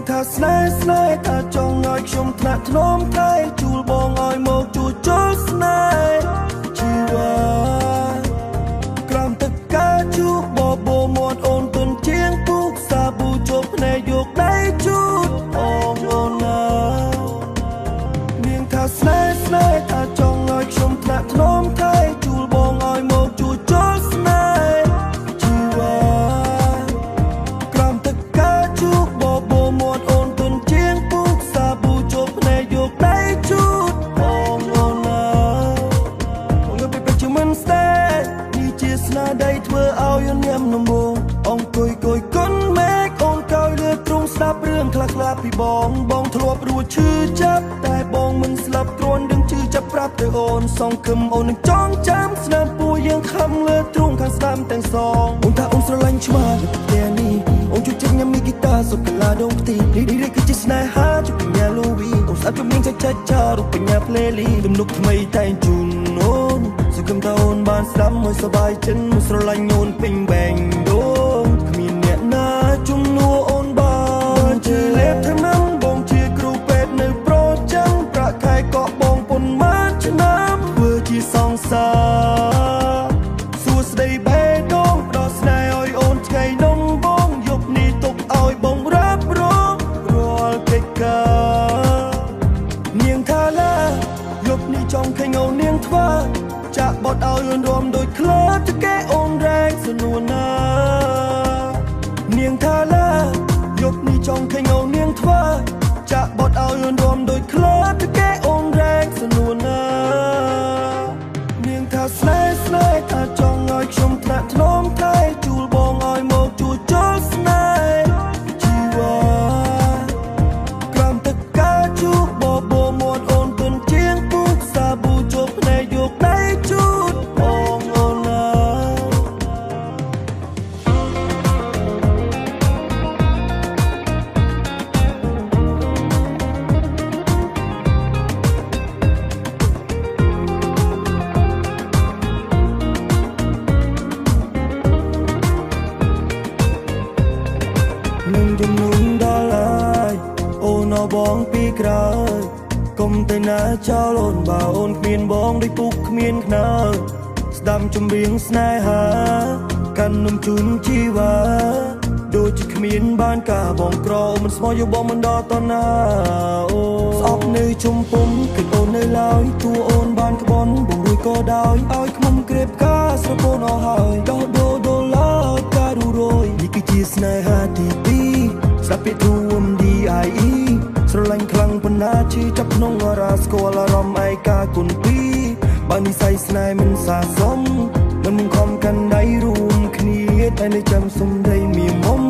ថាស្នេហ៍ស្នេហ៍ថាចង់ឲ្យខ្ញុំថ្នាក់ថ្នមថែជួលបងឲ្យមកជួចូលស្នេហ៍ជីវ៉ាក្រំទឹកកាជួបបោមាត់អូនទុនជាងពុកសាប៊ូជប់ភ្នែកយកដៃជូតអូនណានាងថាស្នេហ៍ស្នេហ៍ថាចង់ឲ្យខ្ញុំថ្នាក់ថ្នមថែជួលបងឲ្យមកជួចូលស្នេហ៍ជីវ៉ាក្រំទឹកកាជួបបោមាត់អូនទុនជាងពុកសាប៊ូជប់ភ្នែកយកដៃជូតអូនណាបងយកទៅជាមិនស្នេហ៍នេះជាស្នាដៃធ្វើឲ្យញ៉ាំនំបងអង្គុយគុនមេឃអូនកោយលើទ្រង់ស្ដាប់រឿងខ្លះពីបងធ្លាប់រួចឈឺចាប់តែបងមិនស្លាប់គ្រាន់ដឹងឈឺចាប់ប្រាប់ទៅអូនសងគំអូននឹងចងចាំស្នាមពួរយើងខំលើទ្រង់ខាងស្ដាំទាំងសងអូនថាអូនស្រឡាញ់ឆ្មាលើផ្ទះនេះអូនជួយចិត្តញ៉ាំមីហ្គីតាសុកាឡាដងផ្ទៃនេះគឺជាស្នេហាជបញ្ញាលូវីអូនស្អាតជំនាញចាច់រូបបញ្ញាផ្លេលីទំនុកថ្មីតែងជូនអូនសង្ឃឹមថាអូនបានស្ដាប់មួយសប្បាយចិត្តមួយស្រឡាញ់អូនពេញបែងដូងគ្មានអ្នកណាជំនួសអូនបានជាលេបថ្នាំបងជាគ្រូពេទ្យនៅប្រចាំប្រាក់ខែក៏បងពុនបានឆ្នាំធ្វើជាសង្សារសួស្ដីបេះដូងដល់ស្នេហ៍ឲ្យអូនថ្ងៃនំបងយប់នេះទុកឲ្យបងរាប់រងរាល់កិច្ចការនាងថាឡាយប់នេះចង់ឃើញអូននាងធ្វើចាក់បត់ឲ្យអូនរំដូចក្លាប់ចកេអូនរែងសនួនណានាងថាឡាយប់នេះចង់ឃើញអូននាងធ្វើចាក់បត់ឲ្យអូនរំដូចក្លាប់ចកេអូនរែងសនួនណានាងថាស្នេហ៍ស្នេហ៍ថាចង់ឲ្យខ្ញុំថ្នាក់ថ្នមថែជួលបងឲ្យមកជួចូលស្នេហ៍ជីវ៉ាក្រំទឹកកាជួបបោមាត់អូនទុនជាងពុកសាប៊ូជប់ភ្នែកយកដៃជូតអូនណានឹងជំនុំដល់ហើយអូនអបងពីក្រោយកុំទៅណាចោលអូនបើអូនគ្មានបងដូចពុកគ្មានខ្នើស្ដាំចម្រៀងស្នេហាកាន់នំជូនជីវ៉ាដូចជាគ្មានបានការបងក្រមិនស្មោះយកបងមិនដល់តណាអូស្អប់នៅជុំពុំគឺអូននៅឡើយតួអូនបានក្បន់បងរួយក៏ដោយឲ្យខ្មុំក្រេបការស្រពោនអស់ហើយដោះដូរដុល្លារការរួរយនេះគឺជាស្នេហាទីពីរស្ដាប់ពាក្យទួម DIE ស្រឡាញ់ខ្លាំងប៉ុណ្ណាឈឺចាប់ក្នុងអរ៉ាស្គាល់អារម្មណ៍ឯកាគុណពីរបើនិស័យស្នេហ៍មិនសាសមមិនខំកាន់ដៃរួមគ្នាតែនៅចាំសំដីមានមុំ